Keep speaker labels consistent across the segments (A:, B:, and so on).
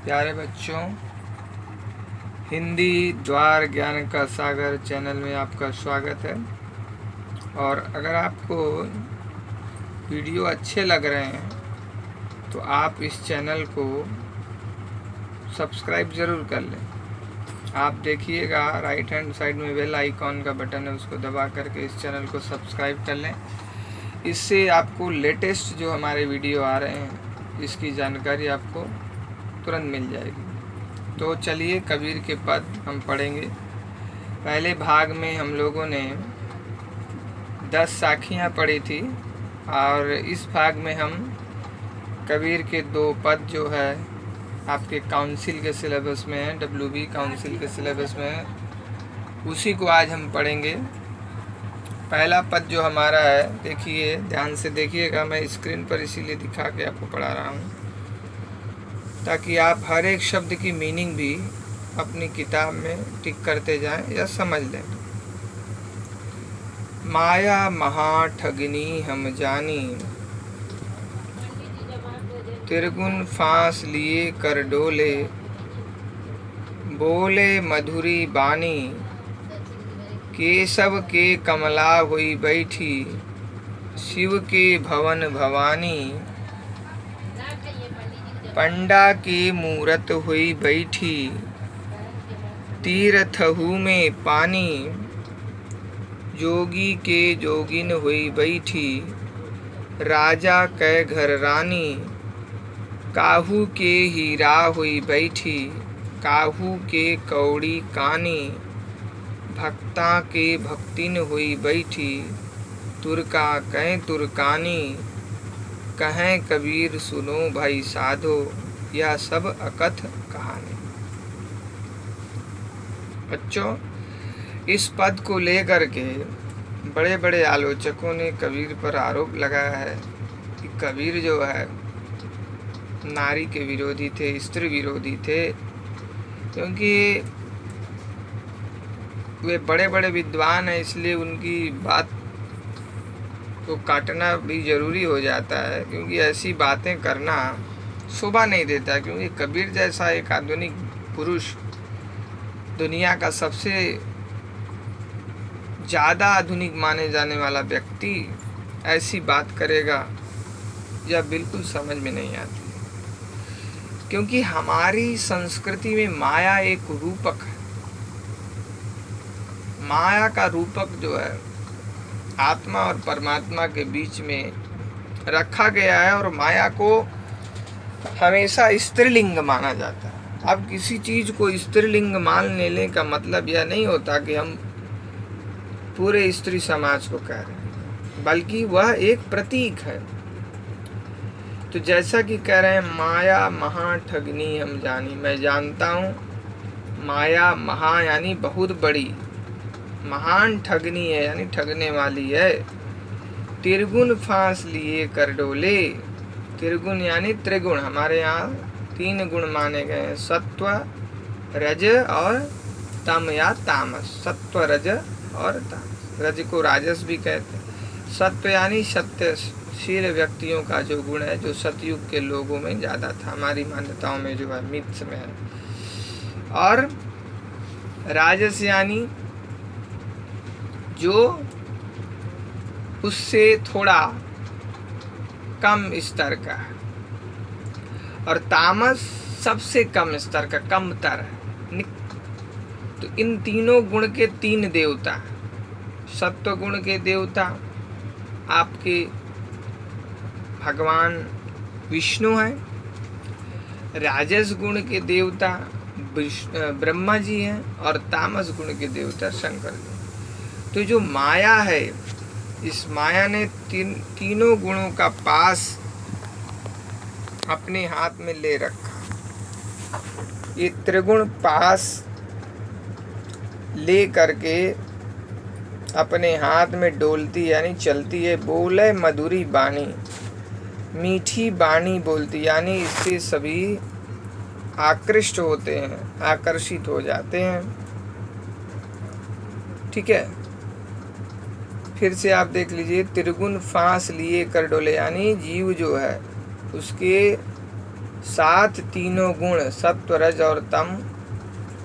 A: प्यारे बच्चों, हिंदी द्वार ज्ञान का सागर चैनल में आपका स्वागत है। और अगर आपको वीडियो अच्छे लग रहे हैं तो आप इस चैनल को सब्सक्राइब ज़रूर कर लें। आप देखिएगा राइट हैंड साइड में बेल आइकॉन का बटन है, उसको दबा करके इस चैनल को सब्सक्राइब कर लें। इससे आपको लेटेस्ट जो हमारे वीडियो आ रहे हैं इसकी जानकारी आपको तुरंत मिल जाएगी। तो चलिए कबीर के पद हम पढ़ेंगे। पहले भाग में हम लोगों ने 10 साखियाँ पढ़ी थी और इस भाग में हम कबीर के 2 पद जो है आपके काउंसिल के सिलेबस में है, WB काउंसिल के सिलेबस में है, उसी को आज हम पढ़ेंगे। पहला पद जो हमारा है, देखिए ध्यान से देखिएगा, मैं स्क्रीन पर इसीलिए दिखा के आपको पढ़ा रहा हूँ ताकि आप हर एक शब्द की मीनिंग भी अपनी किताब में टिक करते जाएं या समझ लें। माया महा ठगनी हम जानी, त्रिगुण फांस लिए कर डोले, बोले मधुरी बानी, केशव के कमला हुई बैठी, शिव के भवन भवानी, पंडा की मूरत हुई बैठी, तीर्थहु में पानी, जोगी के जोगिन हुई बैठी, राजा कै घर रानी, काहू के हीरा हुई बैठी, काहू के कौड़ी कानी, भक्ता के भक्तिन हुई बैठी, तुर्का कै तुर्कानी, कहें कबीर सुनो भाई साधो, यह सब अकथ कहानी। बच्चों, इस पद को लेकर के बड़े बड़े आलोचकों ने कबीर पर आरोप लगाया है कि कबीर जो है नारी के विरोधी थे, स्त्री विरोधी थे, क्योंकि वे बड़े बड़े विद्वान हैं, इसलिए उनकी बात को काटना भी ज़रूरी हो जाता है, क्योंकि ऐसी बातें करना शोभा नहीं देता। क्योंकि कबीर जैसा एक आधुनिक पुरुष, दुनिया का सबसे ज़्यादा आधुनिक माने जाने वाला व्यक्ति ऐसी बात करेगा, यह बिल्कुल समझ में नहीं आती। क्योंकि हमारी संस्कृति में माया एक रूपक है। माया का रूपक जो है आत्मा और परमात्मा के बीच में रखा गया है, और माया को हमेशा स्त्रीलिंग माना जाता है। अब किसी चीज़ को स्त्रीलिंग मान लेने का मतलब यह नहीं होता कि हम पूरे स्त्री समाज को कह रहे हैं, बल्कि वह एक प्रतीक है। तो जैसा कि कह रहे हैं, माया महा ठगनी हम जानी, मैं जानता हूँ माया महा यानी बहुत बड़ी, महान ठगनी है यानी ठगने वाली है। त्रिगुण फांस लिए कर डोले, त्रिगुण यानी त्रिगुण, हमारे यहाँ 3 गुण माने गए हैं, सत्व रज और तम या तामस। सत्व रज और तामस, रज को राजस भी कहते हैं। सत्व यानी सत्यशील व्यक्तियों का जो गुण है, जो सतयुग के लोगों में ज़्यादा था, हमारी मान्यताओं में जो है, मिथ्स में है। और राजस यानी जो उससे थोड़ा कम स्तर का है, और तामस सबसे कम स्तर का, कमतर है। तो इन तीनों गुण के 3 देवता, सत्व गुण के देवता आपके भगवान विष्णु हैं, राजस गुण के देवता ब्रह्मा जी हैं, और तामस गुण के देवता शंकर जी। तो जो माया है, इस माया ने तीनों गुणों का पास अपने हाथ में ले रखा। ये त्रिगुण पास ले करके अपने हाथ में डोलती यानी चलती है। बोले मधुरी बानी, मीठी बानी बोलती, यानी इससे सभी आकृष्ट होते हैं, आकर्षित हो जाते हैं। ठीक है, फिर से आप देख लीजिए, त्रिगुण फांस लिए कर डोले, यानी जीव जो है उसके साथ तीनों गुण सत्व रज और तम,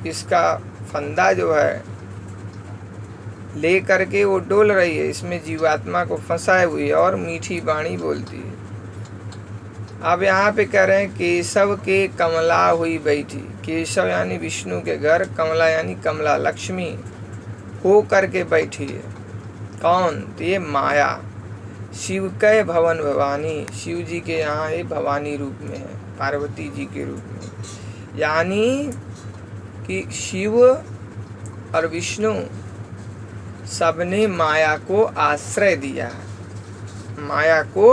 A: इसका फंदा जो है ले करके वो डोल रही है, इसमें जीवात्मा को फंसाए हुई और मीठी वाणी बोलती है। अब यहाँ पे कह रहे हैं केशव के कमला हुई बैठी। केशव यानी विष्णु के घर, कमला यानी कमला लक्ष्मी हो करके बैठी है। कौन? तो ये माया। शिव के भवन भवानी, शिव जी के यहाँ ये भवानी रूप में है, पार्वती जी के रूप में। यानी कि शिव और विष्णु सबने माया को आश्रय दिया है, माया को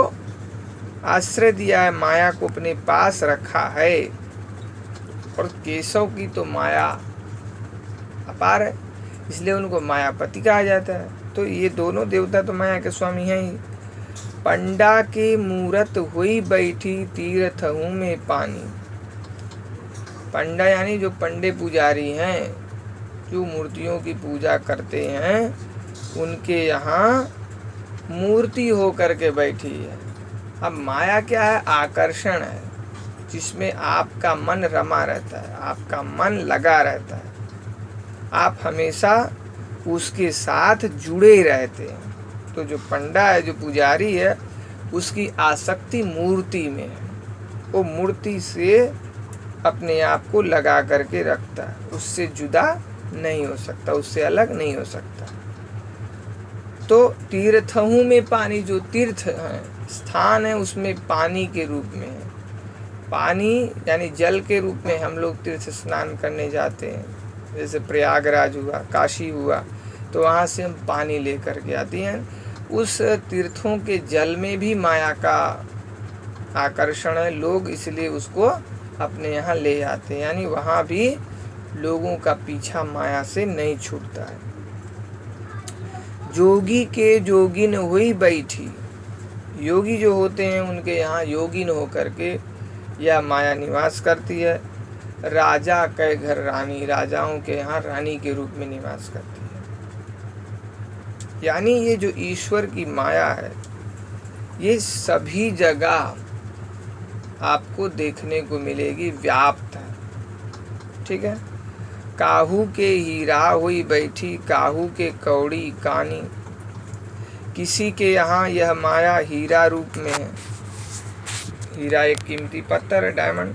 A: आश्रय दिया है, माया को अपने पास रखा है। और केशव की तो माया अपार है, इसलिए उनको मायापति कहा जाता है। तो ये दोनों देवता तो माया के स्वामी हैं ही। पंडा के मूरत हुई बैठी तीर्थों में पानी। पंडा यानी जो पंडे पुजारी हैं, जो मूर्तियों की पूजा करते हैं, उनके यहाँ मूर्ति हो करके बैठी है। अब माया क्या है? आकर्षण है, जिसमें आपका मन रमा रहता है, आपका मन लगा रहता है, आप हमेशा उसके साथ जुड़े रहते हैं। तो जो पंडा है, जो पुजारी है, उसकी आसक्ति मूर्ति में है, वो मूर्ति से अपने आप को लगा करके रखता है, उससे जुदा नहीं हो सकता, उससे अलग नहीं हो सकता। तो तीर्थों में पानी, जो तीर्थ है, स्थान है, उसमें पानी के रूप में है। पानी यानी जल के रूप में हम लोग तीर्थ स्नान करने जाते हैं, जैसे प्रयागराज हुआ, काशी हुआ, तो वहाँ से हम पानी लेकर के आते हैं। उस तीर्थों के जल में भी माया का आकर्षण है, लोग इसलिए उसको अपने यहाँ ले आते हैं। यानी वहाँ भी लोगों का पीछा माया से नहीं छूटता है। जोगी के जोगिन हुई बैठी। योगी जो होते हैं उनके यहाँ योगिन हो करके यह माया निवास करती है। राजा के घर रानी, राजाओं के यहाँ रानी के रूप में निवास करती है। यानी ये जो ईश्वर की माया है, ये सभी जगह आपको देखने को मिलेगी, व्याप्त है। ठीक है। काहू के हीरा हुई बैठी, काहू के कौड़ी कानी। किसी के यहाँ यह माया हीरा रूप में है। हीरा एक कीमती पत्थर है, डायमंड।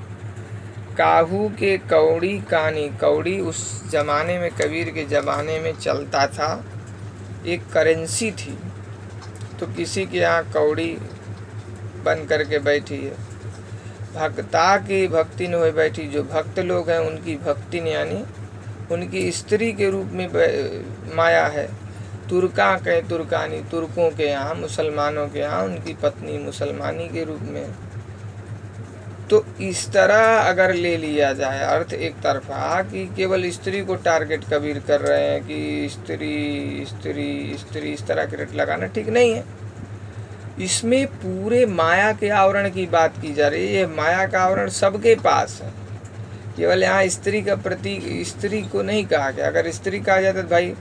A: काहू के कौड़ी कानी। कौड़ी उस जमाने में, कबीर के जमाने में चलता था, एक करेंसी थी। तो किसी के यहाँ कौड़ी बन करके बैठी है। भक्ता की भक्तिन हुई बैठी। जो भक्त लोग हैं उनकी भक्तिन यानी उनकी स्त्री के रूप में माया है। तुर्का के तुर्कानी, तुर्कों के यहाँ, मुसलमानों के यहाँ उनकी पत्नी मुसलमानी के रूप में। तो इस तरह अगर ले लिया जाए अर्थ एक तरफा कि केवल स्त्री को टारगेट कबीर कर रहे हैं कि स्त्री स्त्री स्त्री, इस तरह के रेट लगाना ठीक नहीं है। इसमें पूरे माया के आवरण की बात की जा रही है। ये माया का आवरण सबके पास है, केवल यहाँ स्त्री का प्रतीक, स्त्री को नहीं कहा गया। अगर स्त्री कहा जाता तो भाई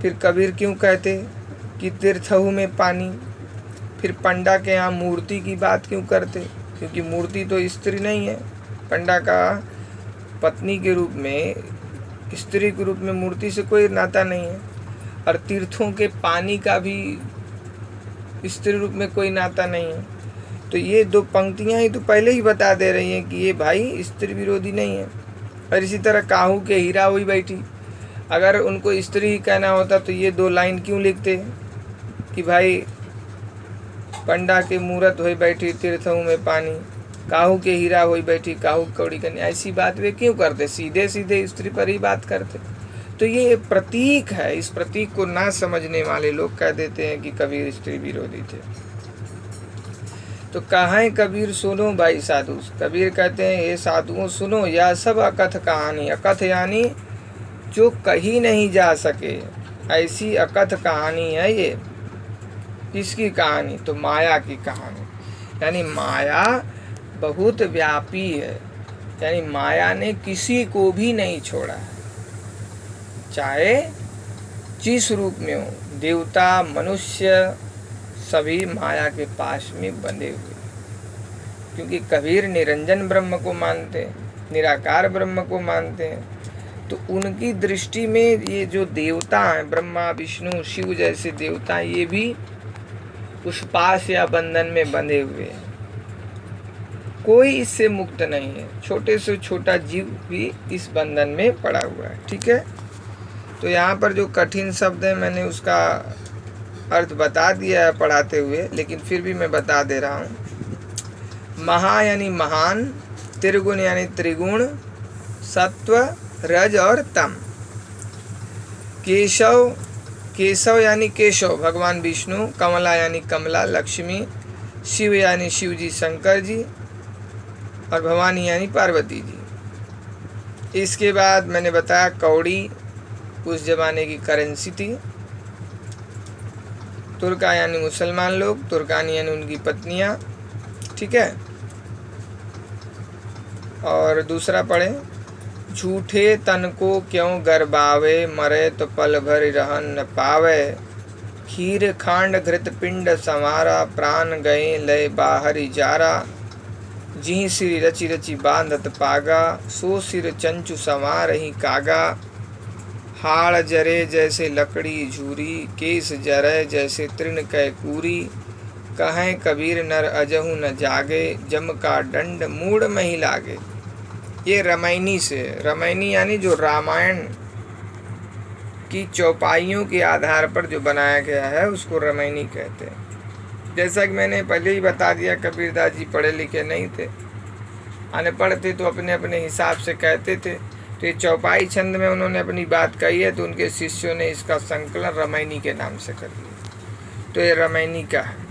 A: फिर कबीर क्यों कहते कि तीर्थहु में पानी? फिर पंडा के यहाँ मूर्ति की बात क्यों करते? क्योंकि मूर्ति तो स्त्री नहीं है। पंडा का पत्नी के रूप में, स्त्री के रूप में मूर्ति से कोई नाता नहीं है। और तीर्थों के पानी का भी स्त्री रूप में कोई नाता नहीं है। तो ये दो पंक्तियां ही तो पहले ही बता दे रही हैं कि ये भाई स्त्री विरोधी नहीं है। और इसी तरह काहू के हीरा हुई बैठी, अगर उनको स्त्री ही कहना होता तो ये दो लाइन क्यों लिखते कि भाई पंडा के मूरत हुई बैठी तीर्थों में पानी, काहू के हीरा हुई बैठी काहू कौड़ी कन्या। ऐसी बात वे क्यों करते? सीधे सीधे स्त्री पर ही बात करते। तो ये प्रतीक है, इस प्रतीक को ना समझने वाले लोग कह देते हैं कि कबीर स्त्री विरोधी थे। तो कहें कबीर सुनो भाई साधु। कबीर कहते हैं ये साधुओं सुनो, यह सब अकथ कहानी। अकथ यानी जो कही नहीं जा सके, ऐसी अकथ कहानी है ये। किसकी कहानी? तो माया की कहानी। यानी माया बहुत व्यापी है, यानी माया ने किसी को भी नहीं छोड़ा है, चाहे जिस रूप में हो, देवता मनुष्य सभी माया के पास में बंधे हुए। क्योंकि कबीर निरंजन ब्रह्म को मानते हैं, निराकार ब्रह्म को मानते हैं। तो उनकी दृष्टि में ये जो देवता हैं, ब्रह्मा विष्णु शिव जैसे देवता, ये भी उस पास या बंधन में बंधे हुए हैं, कोई इससे मुक्त नहीं है। छोटे से छोटा जीव भी इस बंधन में पड़ा हुआ है। ठीक है, तो यहाँ पर जो कठिन शब्द है मैंने उसका अर्थ बता दिया है पढ़ाते हुए, लेकिन फिर भी मैं बता दे रहा हूँ। महा यानी महान, त्रिगुण यानी त्रिगुण, सत्व रज और तम। केशव, केशव यानी केशव भगवान विष्णु, कमला यानी कमला लक्ष्मी, शिव यानी शिव जी शंकर जी, और भवानी यानी पार्वती जी। इसके बाद मैंने बताया कौड़ी उस जमाने की करेंसी थी। तुर्का यानी मुसलमान लोग, तुर्कानी यानी उनकी पत्नियां। ठीक है, और दूसरा पढ़े, झूठे तन को क्यों गरबावे, मरे तो पल भर रहन न पावे, खीर खांड घृत पिंड समारा, प्राण गए लय बाहरी जारा, जी सिर रचि रचि बांधत पागा, सो सिर चंचु समारही कागा, हाड़ जरे जैसे लकड़ी झूरी, केस जरे जैसे तृण कै कूरी, कहें कबीर नर अजहु न जागे, जम का दंड मूड मही लागे। ये रामायणी से, रामायणी यानी जो रामायण की चौपाइयों के आधार पर जो बनाया गया है उसको रामायणी कहते हैं। जैसा कि मैंने पहले ही बता दिया, कबीरदास जी पढ़े लिखे नहीं थे, अनपढ़ थे, तो अपने अपने हिसाब से कहते थे। तो ये चौपाई छंद में उन्होंने अपनी बात कही है, तो उनके शिष्यों ने इसका संकलन रामायणी के नाम से कर दिया। तो ये रामायणी का है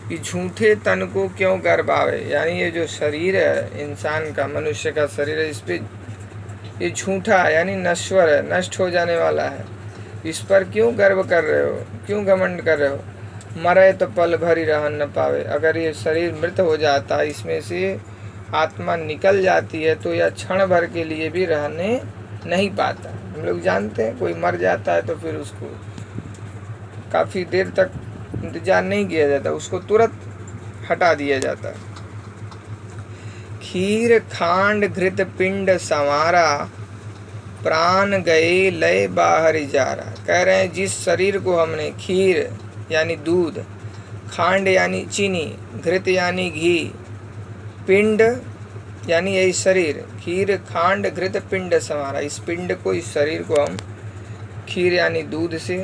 A: कि झूठे तन को क्यों गर्भावे, यानी ये जो शरीर है इंसान का, मनुष्य का शरीर है, इस पर ये झूठा यानी नश्वर है, नष्ट हो जाने वाला है, इस पर क्यों गर्व कर रहे हो, क्यों घमंड कर रहे हो। मरे तो पल भर ही रहन न पावे, अगर ये शरीर मृत हो जाता, इसमें से आत्मा निकल जाती है, तो यह क्षण भर के लिए भी रहने नहीं पाता। हम लोग जानते हैं कोई मर जाता है तो फिर उसको काफ़ी देर तक इंतजार नहीं किया जाता, उसको तुरंत हटा दिया जाता है। खीर खांड घृत पिंड संवारा, प्राण गए लय बाहर जारा। कह रहे हैं जिस शरीर को हमने खीर यानी दूध, खांड यानी चीनी, घृत यानी घी, पिंड यानी यही शरीर, खीर खांड घृत पिंड संवारा, इस पिंड को, इस शरीर को हम खीर यानी दूध से,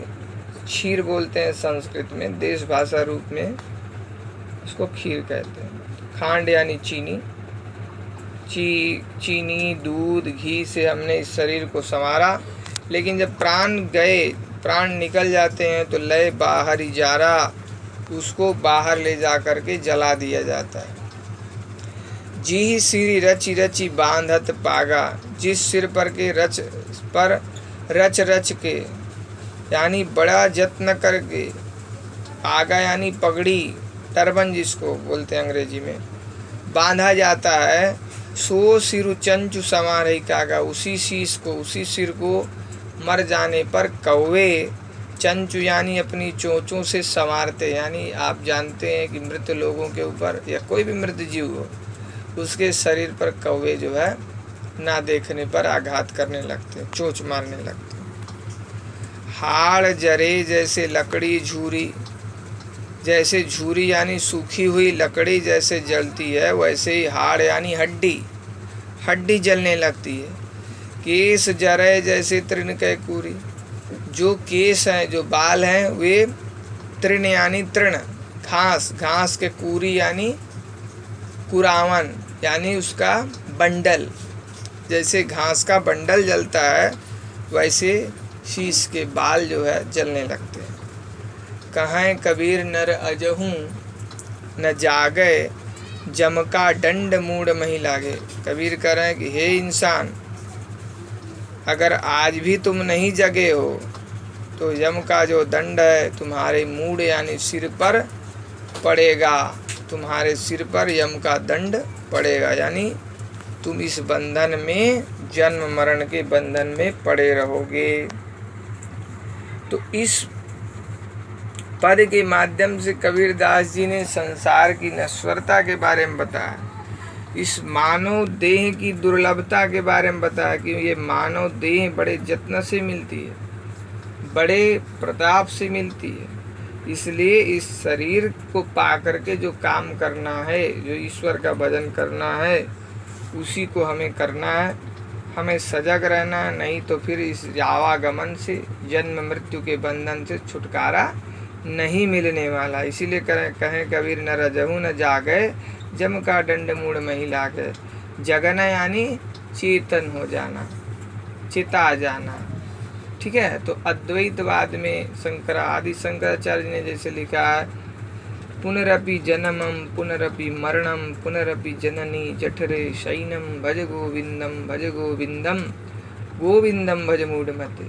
A: क्षीर बोलते हैं संस्कृत में, देश भाषा रूप में उसको खीर कहते हैं। खांड यानी चीनी, चीनी दूध घी से हमने इस शरीर को संवारा, लेकिन जब प्राण गए, प्राण निकल जाते हैं, तो लय बाहर ही जारा, उसको बाहर ले जा कर के जला दिया जाता है। जी सिरी रचि रचि बांधत पागा, जिस सिर पर के रच रच के यानी बड़ा जत्न करके, पागा यानी पगड़ी, टर्बन जिसको बोलते हैं अंग्रेजी में, बांधा जाता है। सो सिरु चंचु समारही कागा, उसी शीश को, उसी सिर को मर जाने पर कौवे, चंचु यानी अपनी चोंचों से संवारते, यानी आप जानते हैं कि मृत लोगों के ऊपर या कोई भी मृत जीव हो, उसके शरीर पर कौवे जो है ना देखने पर आघात करने लगते हैं, चोंच मारने लगते हैं। हाड़ जरे जैसे लकड़ी झूरी, जैसे झूरी यानी सूखी हुई लकड़ी जैसे जलती है, वैसे ही हाड़ यानी हड्डी, हड्डी जलने लगती है। केस जरे जैसे तृण कै कूरी, जो केस हैं, जो बाल हैं, वे तृण यानी तृण, घास, घास के कूरी यानी कुरावन, यानी उसका बंडल, जैसे घास का बंडल जलता है वैसे शीश के बाल जो है जलने लगते हैं। कहें कबीर नर अजहू न जागे, जम का दंड मूड मही लागे। कबीर कह रहे हैं कि हे इंसान, अगर आज भी तुम नहीं जगे हो तो यम का जो दंड है तुम्हारे मूड यानी सिर पर पड़ेगा, तुम्हारे सिर पर यम का दंड पड़ेगा, यानी तुम इस बंधन में, जन्म मरण के बंधन में पड़े रहोगे। तो इस पद के माध्यम से कबीरदास जी ने संसार की नश्वरता के बारे में बताया, इस मानव देह की दुर्लभता के बारे में बताया कि ये मानव देह बड़े जत्न से मिलती है, बड़े प्रताप से मिलती है, इसलिए इस शरीर को पा करके जो काम करना है, जो ईश्वर का भजन करना है, उसी को हमें करना है। हमें सजग रहना है, नहीं तो फिर इस आवागमन से, जन्म मृत्यु के बंधन से छुटकारा नहीं मिलने वाला। इसीलिए कहें कबीर न रजहू न जागे, जम का दंड मूढ़ मही लागे। जगना यानी चेतन हो जाना, चिता जाना। ठीक है, तो अद्वैतवाद में आदि शंकराचार्य ने जैसे लिखा है, पुनरपि जन्मम पुनरपि मरणम पुनरपि जननी जठरे शयनम भज गोविंदम भज गोविंदम गोविंदम भज मूढ़मते।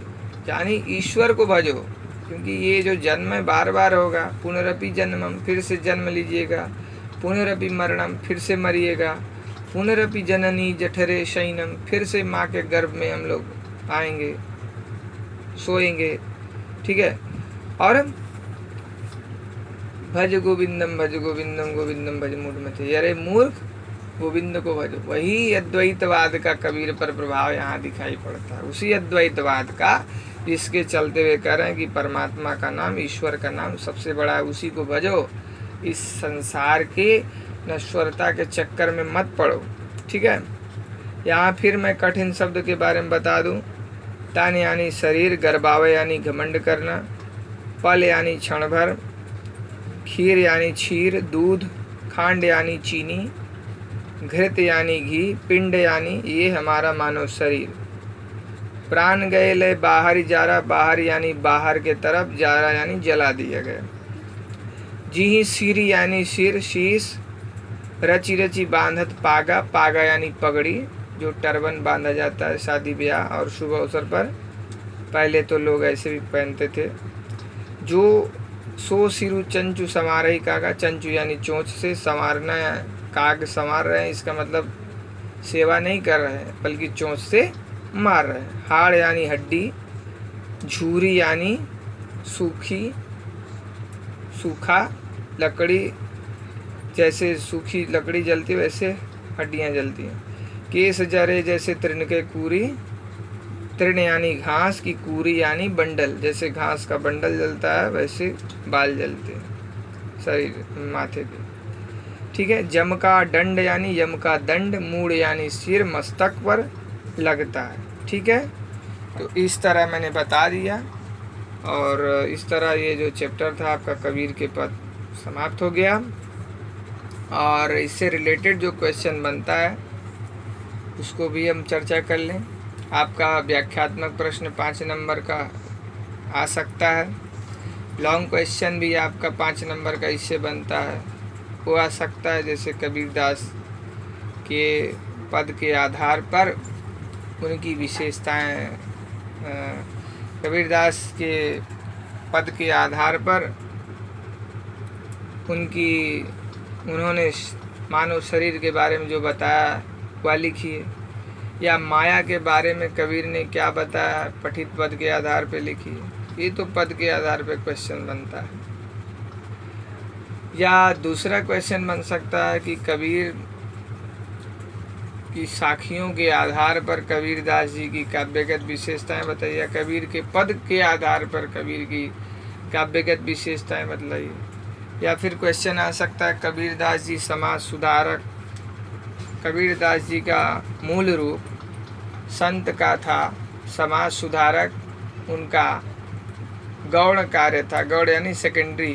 A: यानी ईश्वर को भजो, क्योंकि ये जो जन्म है बार बार होगा। पुनरपि जन्मम, फिर से जन्म लीजिएगा। पुनरपि मरणम, फिर से मरिएगा। पुनरपि जननी जठरे शयनम, फिर से माँ के गर्भ में हम लोग आएंगे, सोएंगे। ठीक है, और भज गोविंदम गोविंदम भज मूढ़मते। अरे मूर्ख, गोविंद को भजो। वही अद्वैतवाद का कबीर पर प्रभाव यहाँ दिखाई पड़ता है, उसी अद्वैतवाद का, जिसके चलते हुए कह रहे हैं कि परमात्मा का नाम, ईश्वर का नाम सबसे बड़ा है, उसी को भजो। इस संसार के नश्वरता के चक्कर में मत पड़ो। ठीक है, यहाँ फिर मैं कठिन शब्द के बारे में बता दूँ। तन यानी शरीर, गर्भाव यानी घमंड करना, पल यानी क्षण भर, खीर यानी क्षीर दूध, खांड यानी चीनी, घृत यानी घी, पिंड यानी ये हमारा मानव शरीर। प्राण गए ले बाहर जा रहा, बाहर यानी बाहर के तरफ, जा रहा यानी जला दिया गया। जी सिर यानी सिर, शीश, रची रची बांधत पागा, पागा यानी पगड़ी, जो टर्बन बांधा जाता है शादी ब्याह और शुभ अवसर पर। पहले तो लोग ऐसे भी पहनते थे। जो सो सिरु चंचु समारही कागा, चंचु यानी चोंच से, संवारना, काग संवार रहे हैं, इसका मतलब सेवा नहीं कर रहे हैं बल्कि चोंच से मार रहे हैं। हाड़ यानी हड्डी, झूरी यानी सूखी, सूखा लकड़ी, जैसे सूखी लकड़ी जलती है वैसे हड्डियाँ जलती हैं। केस जरे जैसे तृण के कूरी, तृण यानी घास की, कूरी यानी बंडल, जैसे घास का बंडल जलता है वैसे बाल जलते हैं शरीर माथे पे। ठीक है, जम का दंड यानी यम का दंड, मूढ़ यानी सिर, मस्तक पर लगता है। ठीक है, तो इस तरह मैंने बता दिया, और इस तरह ये जो चैप्टर था आपका कबीर के पद समाप्त हो गया। और इससे रिलेटेड जो क्वेश्चन बनता है उसको भी हम चर्चा कर लें। आपका व्याख्यात्मक प्रश्न 5 नंबर का आ सकता है, लॉन्ग क्वेश्चन भी आपका 5 नंबर का इससे बनता है, वो आ सकता है। जैसे कबीरदास के पद के आधार पर उनकी विशेषताएं, कबीरदास के पद के आधार पर उन्होंने मानव शरीर के बारे में जो बताया वह लिखी है, या माया के बारे में कबीर ने क्या बताया पठित पद के आधार पर लिखी है। ये तो पद के आधार पर क्वेश्चन बनता है। या दूसरा क्वेश्चन बन सकता है कि कबीर की साखियों के आधार पर कबीरदास जी की काव्यगत विशेषताएं बताइए, कबीर के पद के आधार पर कबीर की काव्यगत विशेषताएं बतलाइए। या फिर क्वेश्चन आ सकता है कबीरदास जी समाज सुधारक, कबीरदास जी का मूल रूप संत का था, समाज सुधारक उनका गौण कार्य था, गौण यानी सेकेंडरी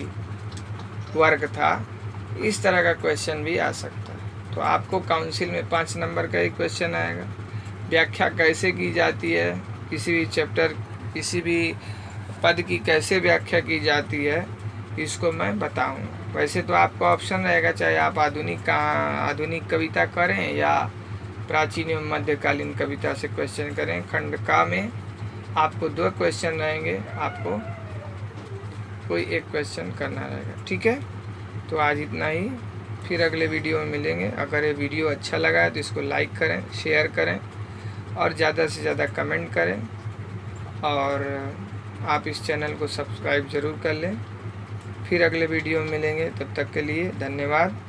A: वर्क था। इस तरह का क्वेश्चन भी आ सकता है। तो आपको काउंसिल में 5 नंबर का ही क्वेश्चन आएगा। व्याख्या कैसे की जाती है, किसी भी चैप्टर, किसी भी पद की कैसे व्याख्या की जाती है, इसको मैं बताऊँ। वैसे तो आपका ऑप्शन रहेगा, चाहे आप आधुनिक कविता करें या प्राचीन एवं मध्यकालीन कविता से क्वेश्चन करें। खंड का में आपको 2 क्वेश्चन रहेंगे, आपको कोई एक क्वेश्चन करना रहेगा। ठीक है, तो आज इतना ही, फिर अगले वीडियो में मिलेंगे। अगर ये वीडियो अच्छा लगा है तो इसको लाइक करें, शेयर करें और ज़्यादा से ज़्यादा कमेंट करें, और आप इस चैनल को सब्सक्राइब ज़रूर कर लें। फिर अगले वीडियो में मिलेंगे, तब तक के लिए धन्यवाद।